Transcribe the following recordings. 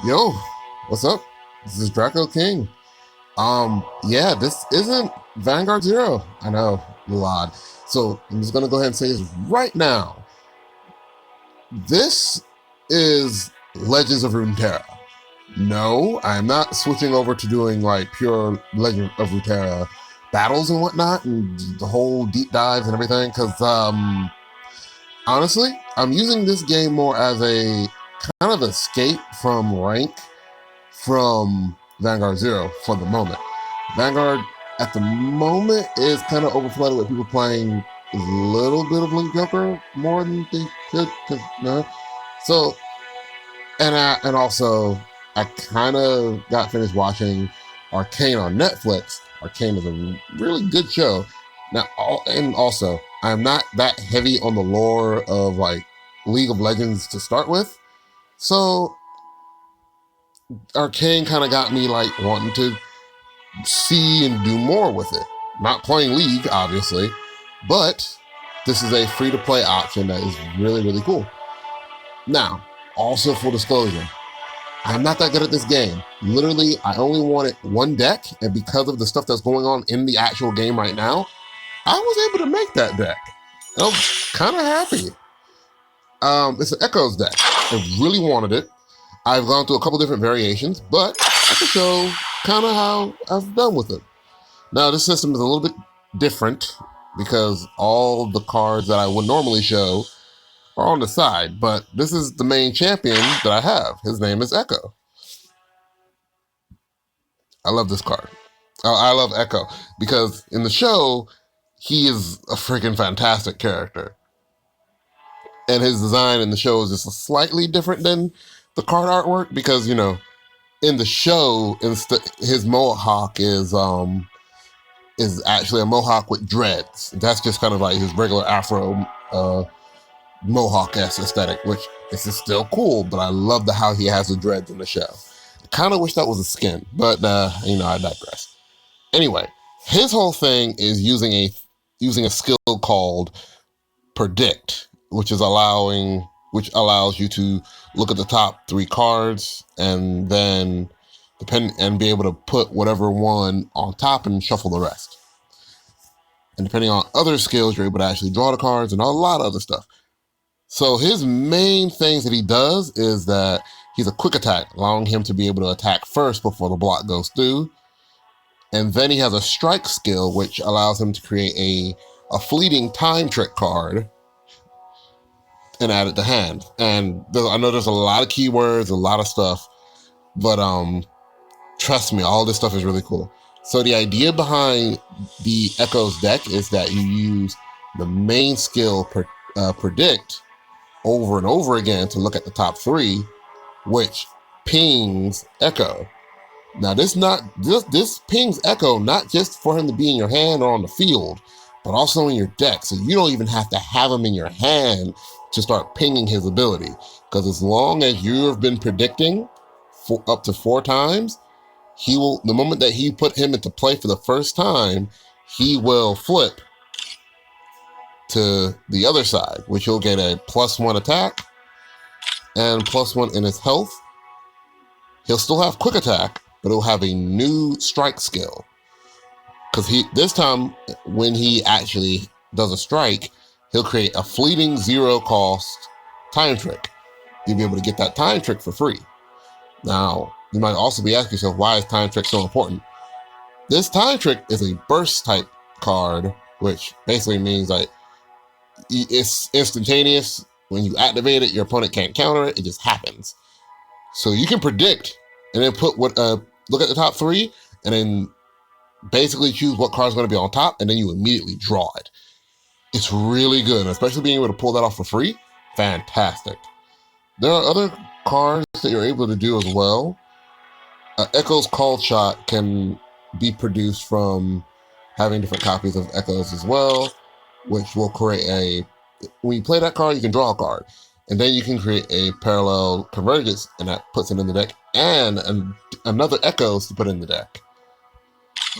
Yo, what's up? This is Draco King. Yeah, this isn't Vanguard Zero. I know, a little odd. So I'm just gonna go ahead and say this right now. This is Legends of Runeterra. No, I'm not switching over to doing like pure Legend of Runeterra battles and whatnot, and the whole deep dives and everything. Because honestly, I'm using this game more as a kind of escape from rank from Vanguard Zero for the moment. Vanguard at the moment is kind of overflooded with people playing a little bit of Link Joker more than they should. No. So, and also, I kind of got finished watching Arcane on Netflix. Arcane is a really good show. Now, and also, I'm not that heavy on the lore of like League of Legends to start with. So Arcane kind of got me like wanting to see and do more with it. Not playing League, obviously, but this is a free to play option that is really, really cool. Now, also full disclosure, I'm not that good at this game. Literally, I only wanted one deck, and because of the stuff that's going on in the actual game right now, I was able to make that deck. I'm kind of happy. It's an Echoes deck. I really wanted it. I've gone through a couple different variations, but I can show kind of how I've done with it. Now, this system is a little bit different because all the cards that I would normally show are on the side, but this is the main champion that I have. His name is Echo. I love this card. I love Echo because in the show, he is a freaking fantastic character. And his design in the show is just slightly different than the card artwork because, in the show, his mohawk is actually a mohawk with dreads. That's just kind of like his regular Afro mohawk-esque aesthetic, which is still cool, but I love how he has the dreads in the show. I kind of wish that was a skin, but I digress. Anyway, his whole thing is using a skill called Predict, which allows you to look at the top 3 cards and then be able to put whatever one on top and shuffle the rest. And depending on other skills, you're able to actually draw the cards and a lot of other stuff. So his main things that he does is that he's a quick attack, allowing him to be able to attack first before the block goes through. And then he has a strike skill, which allows him to create a fleeting time trick card and add it to hand. And I know there's a lot of keywords, a lot of stuff, but trust me, all this stuff is really cool. So the idea behind the Echoes deck is that you use the main skill Predict over and over again to look at the top 3, which pings Echo. Now this pings Echo not just for him to be in your hand or on the field, but also in your deck. So you don't even have to have him in your hand to start pinging his ability. Because as long as you have been predicting for up to 4 times, the moment that he put him into play for the first time, he will flip to the other side, which he'll get a +1 attack and +1 in his health. He'll still have quick attack, but he'll have a new strike skill. Because this time, when he actually does a strike, he'll create a fleeting 0-cost time trick. You'll be able to get that time trick for free. Now, you might also be asking yourself, why is time trick so important? This time trick is a burst type card, which basically means like it's instantaneous. When you activate it, your opponent can't counter it. It just happens. So you can predict and then look at the top 3 and then basically choose what card's going to be on top, and then you immediately draw it. It's really good, and especially being able to pull that off for free, fantastic. There are other cards that you're able to do as well. Echo's Call Shot can be produced from having different copies of Echoes as well, which will create when you play that card, you can draw a card, and then you can create a parallel convergence, and that puts it in the deck, and another Echoes to put in the deck.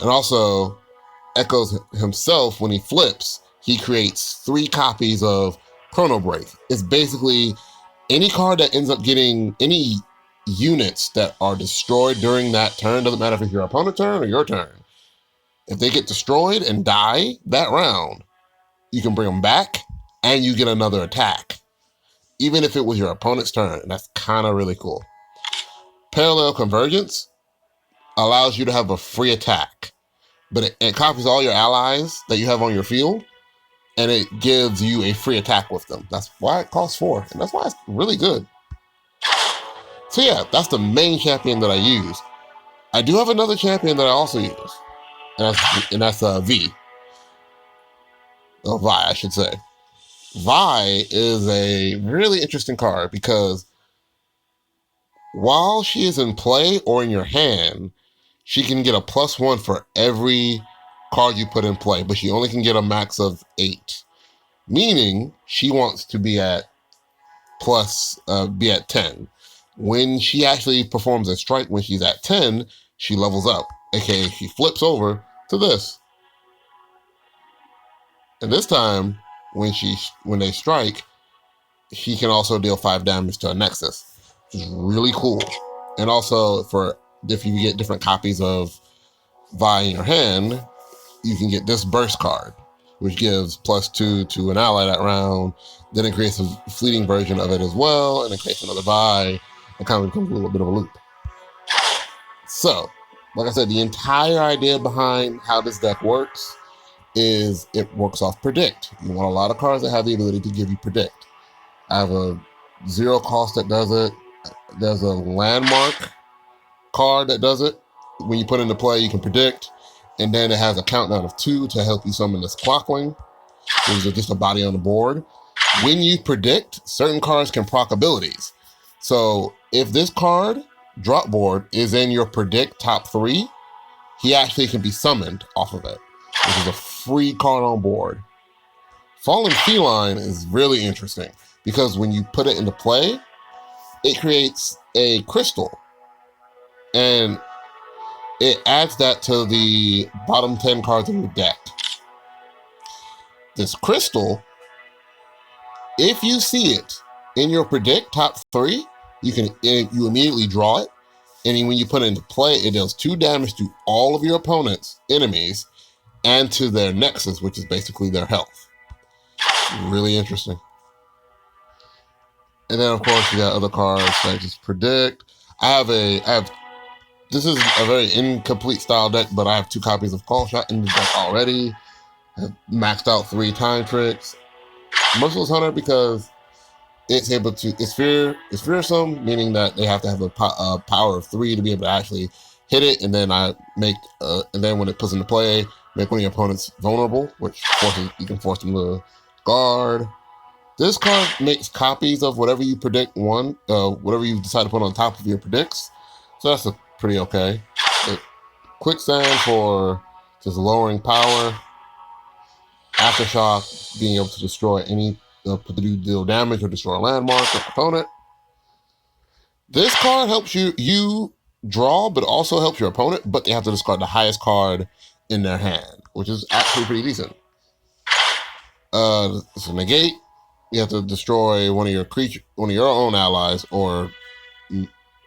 And also, Echoes himself, when he flips, he creates 3 copies of Chrono Break. It's basically any card that ends up getting any units that are destroyed during that turn, doesn't matter if it's your opponent's turn or your turn, if they get destroyed and die that round, you can bring them back and you get another attack, even if it was your opponent's turn. And that's kind of really cool. Parallel Convergence allows you to have a free attack, but it copies all your allies that you have on your field, and it gives you a free attack with them. That's why it costs 4, and that's why it's really good. So yeah, that's the main champion that I use. I do have another champion that I also use, and that's Vi. Oh, Vi, I should say. Vi is a really interesting card because while she is in play or in your hand, she can get a +1 for every card you put in play, but she only can get a max of 8. Meaning she wants to be at 10. When she actually performs a strike, when she's at 10, she levels up. AKA she flips over to this. And this time, when they strike, she can also deal 5 damage to a Nexus, which is really cool. And also, if you get different copies of Vi in your hand, you can get this burst card, which gives +2 to an ally that round. Then it creates a fleeting version of it as well, and it creates another Vi. It kind of becomes a little bit of a loop. So, like I said, the entire idea behind how this deck works is it works off Predict. You want a lot of cards that have the ability to give you Predict. I have a 0 cost that does it. There's a landmark card that does it. When you put into play, you can predict. And then it has a countdown of 2 to help you summon this Clockling, which is just a body on the board. When you predict, certain cards can proc abilities. So if this card, drop board, is in your predict top 3, he actually can be summoned off of it, which is a free card on board. Fallen Feline is really interesting because when you put it into play, it creates a crystal. And it adds that to the bottom 10 cards in your deck. This crystal, if you see it in your predict top 3, you immediately draw it. And when you put it into play, it deals 2 damage to all of your opponent's enemies and to their Nexus, which is basically their health. Really interesting. And then, of course, you got other cards that just predict. This is a very incomplete style deck, but I have 2 copies of Call Shot in the deck already. I've maxed out 3 time tricks. Merciless Hunter because it's fearsome, meaning that they have to have a power of 3 to be able to actually hit it. And then and then when it puts into play, make one of your opponents vulnerable, which you can force them to guard. This card makes copies of whatever you predict whatever you decide to put on top of your predicts. So that's pretty okay. Quicksand for just lowering power. Aftershock, being able to destroy deal damage or destroy a landmark or opponent. This card helps you draw, but also helps your opponent, but they have to discard the highest card in their hand, which is actually pretty decent. So negate, you have to destroy one of your own allies or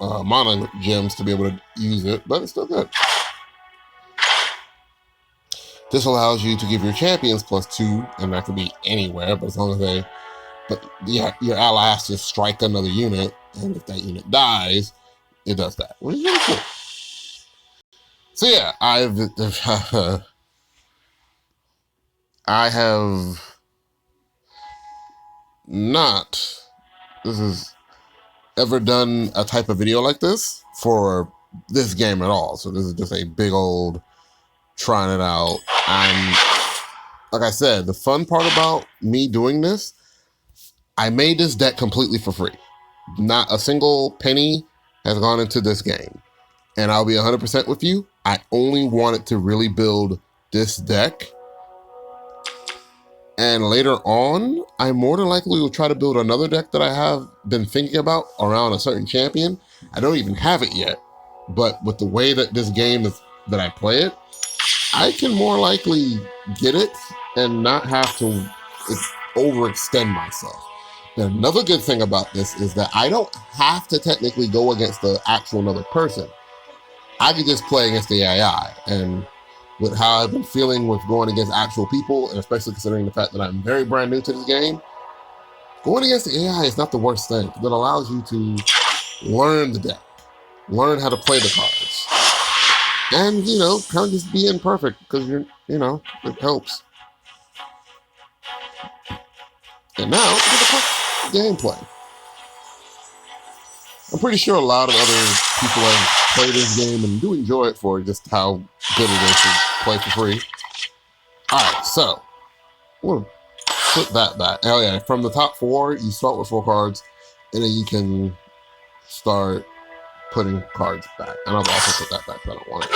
mana gems to be able to use it, but it's still good. This allows you to give your champions +2, and that could be anywhere, but as long as your ally has to strike another unit, and if that unit dies, it does that, which is really cool. So yeah, I have not ever done a type of video like this for this game at all. So this is just a big old trying it out. And like I said, the fun part about me doing this, I made this deck completely for free. Not a single penny has gone into this game. And I'll be 100% with you. I only wanted to really build this deck. And later on, I more than likely will try to build another deck that I have been thinking about around a certain champion. I don't even have it yet. But with the way that this game is, that I play it, I can more likely get it and not have to overextend myself. And another good thing about this is that I don't have to technically go against the actual another person. I could just play against the AI. And with how I've been feeling with going against actual people, and especially considering the fact that I'm very brand new to this game, going against the AI is not the worst thing. It allows you to learn the deck, learn how to play the cards, and, you know, kind of just be imperfect because it helps. And now, look at the quick gameplay. I'm pretty sure a lot of other people have played this game and do enjoy it for just how good it is to play for free. Alright, so we'll put that back. Oh yeah, from the top 4, you start with 4 cards, and then you can start putting cards back. And I'll also put that back, but I don't want it.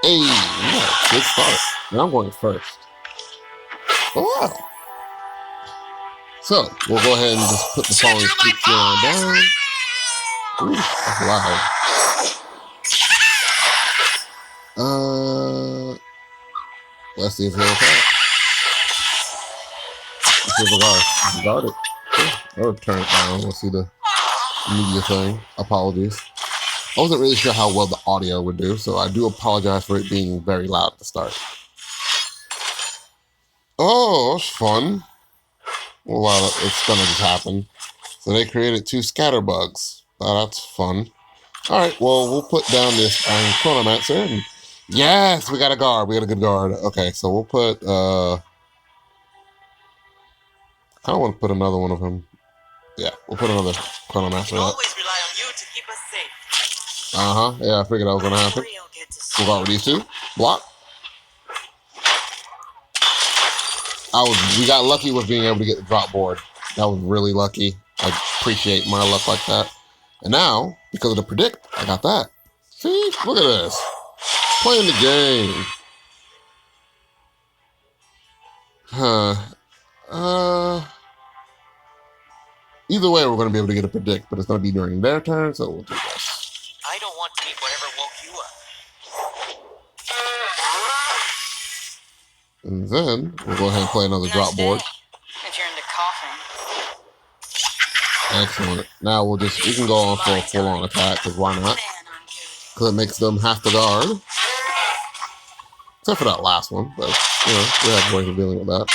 Hey, yeah, good start. And I'm going first. Oh wow. So, we'll go ahead and just put the following streets down. Ooh, that's loud. Let's see if he'll attack. Let's see if he'll guard it. Yeah, or turn it down. We'll see the media thing. Apologies. I wasn't really sure how well the audio would do, so I do apologize for it being very loud at the start. Oh, that's fun. Well, it's gonna just happen. So they created 2 scatterbugs. Oh, that's fun. Alright, well, we'll put down this Chronomancer. And yes, we got a guard. We got a good guard. Okay, so we'll put, I kind of want to put another one of them. Yeah, we'll put another Chronomancer up. Always rely on you to keep us safe. Uh-huh, yeah, I figured that was going to happen. We'll guard with these 2. Block. We got lucky with being able to get the drop board. That was really lucky. I appreciate my luck like that. And now, because of the predict, I got that. See? Look at this. Playing the game. Either way, we're going to be able to get a predict, but it's going to be during their turn, so we'll do this. I don't want to eat whatever woke you up. And then, we'll go ahead and play another drop board. If you're into coughing. Excellent. Now we can go on for a full-on attack, because why not? Because it makes them have to guard. Except for that last one, but, we have ways of dealing with that.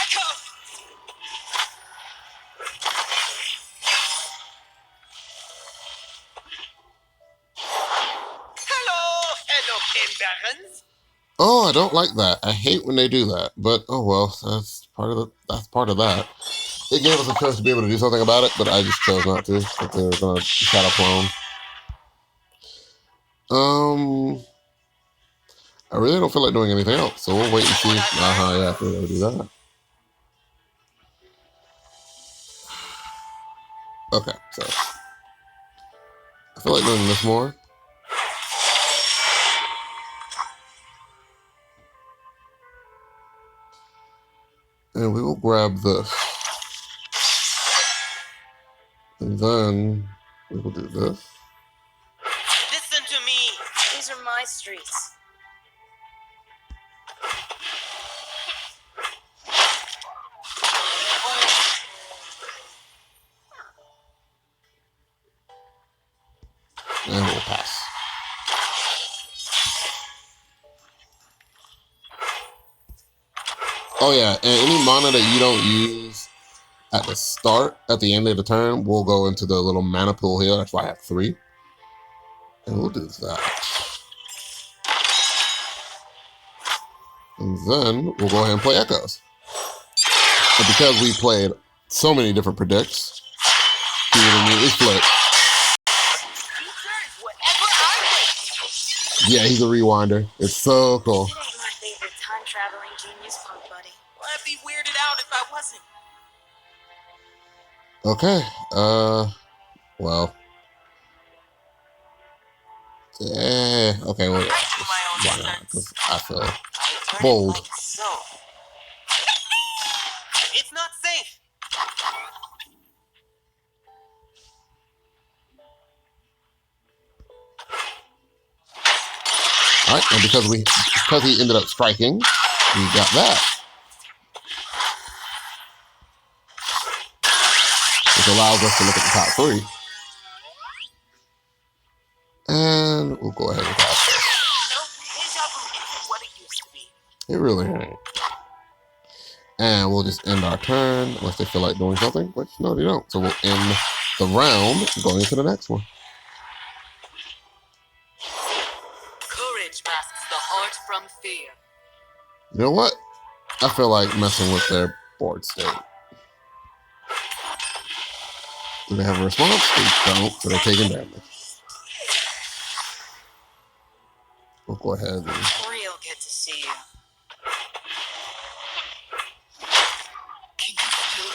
Oh, I don't like that. I hate when they do that. But oh well, that's part of that. It gave us a chance to be able to do something about it, but I just chose not to. But they were gonna shadow clone. I really don't feel like doing anything else, so we'll wait and see. Yeah, I feel like we'll do that. Okay, so I feel like doing this more. And we will grab this. And then we will do this. Listen to me. These are my streets. And we'll pass. Oh yeah, and any mana that you don't use at the end of the turn, we'll go into the little mana pool here. That's why I have 3. And we'll do that. And then we'll go ahead and play Echoes. But because we played so many different predicts, he will immediately flip. Yeah, he's a rewinder. It's so cool. It ain't my favorite time-traveling genius punk, buddy. Well, I'd be weirded out if I wasn't. Okay, well. Yeah, okay, well, why not? Because I feel bold. Like so. It's not safe. Alright, and because he ended up striking, we got that. which allows us to look at the top 3. And we'll go ahead and cast this. Isn't what it used to be. It really ain't. And we'll just end our turn unless they feel like doing something, which no, they don't. So we'll end the round going into the next one. Courage masks the heart from fear. You know what? I feel like messing with their board state. Do they have a response? They don't, so they're taking damage. We'll go ahead and... Real good to see you. Can you still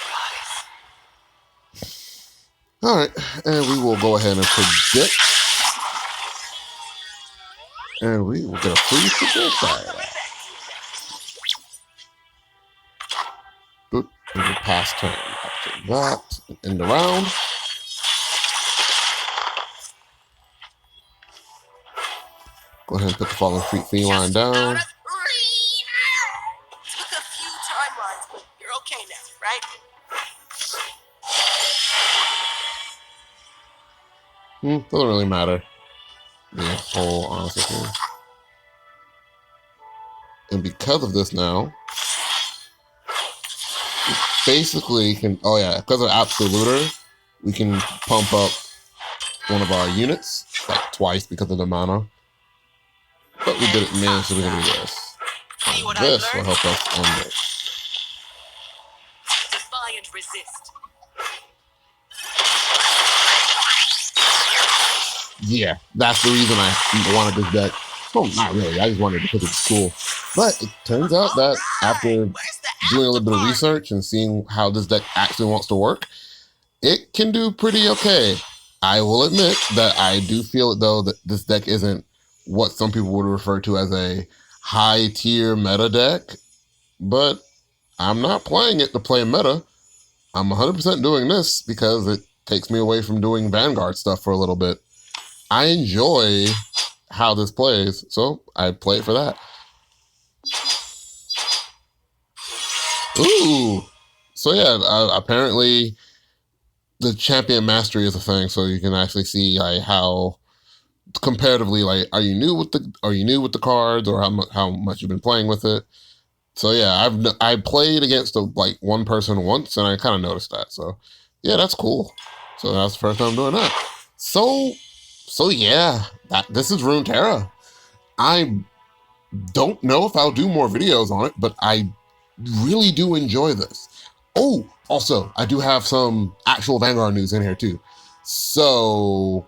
rise? Alright, and we will go ahead and predict. And we will get a free predict. Boop, we will pass turn. After that, end the round. Go ahead and put the fallen feline down. Took a few timelines, but you're okay now, right? Doesn't really matter. The whole honestly. And because of this now, we basically can, oh yeah, because of Absoluter, we can pump up one of our units, like twice because of the mana. But we didn't manage to do this. And this will help us end it. Defiant resist. Yeah, that's the reason I wanted this deck. Oh, not really. I just wanted it because it's cool. But it turns out that after doing a little bit of research and seeing how this deck actually wants to work, it can do pretty okay. I will admit that I do feel, though, that this deck isn't what some people would refer to as a high-tier meta deck. But I'm not playing it to play meta. I'm 100% doing this because it takes me away from doing Vanguard stuff for a little bit. I enjoy how this plays, so I play it for that. Ooh. So yeah, apparently the champion mastery is a thing, so you can actually see like how comparatively, like, are you new with the cards, or how much you've been playing with it. So yeah, I played against like one person once, and I kind of noticed that. So yeah, that's cool. So that's the first time I'm doing that. So yeah, this is Runeterra. I don't know if I'll do more videos on it, but I really do enjoy this. Oh, also, I do have some actual Vanguard news in here too. So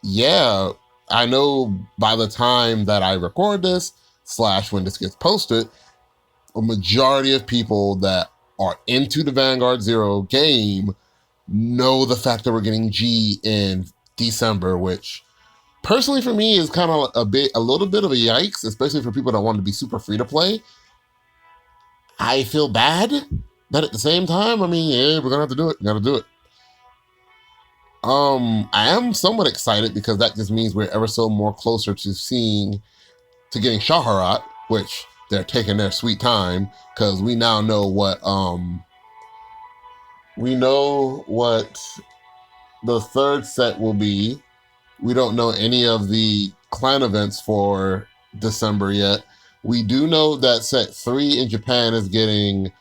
yeah, I know by the time that I record this, / when this gets posted, a majority of people that are into the Vanguard Zero game know the fact that we're getting G in December, which personally for me is kind of a little bit of a yikes, especially for people that want to be super free to play. I feel bad, but at the same time, I mean, yeah, we're gonna have to do it. We gotta do it. I am somewhat excited because that just means we're ever so more closer to getting Shaharat, which they're taking their sweet time, because we now know what the third set will be. We don't know any of the clan events for December yet. We do know that set 3 in Japan is getting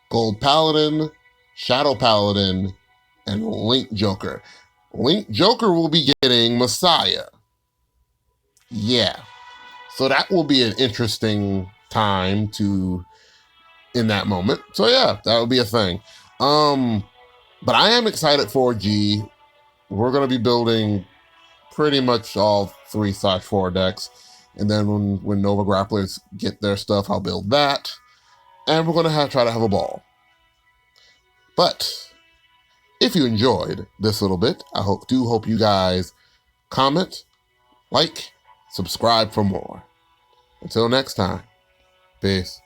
Gold Paladin, Shadow Paladin, and Link Joker. Link Joker will be getting Messiah. Yeah. So that will be an interesting time in that moment. So yeah, that will be a thing. But I am excited for G. We're going to be building pretty much all 3/4 decks. And then when Nova Grapplers get their stuff, I'll build that. And we're going to try to have a ball. But if you enjoyed this little bit, I do hope you guys comment, like, subscribe for more. Until next time, peace.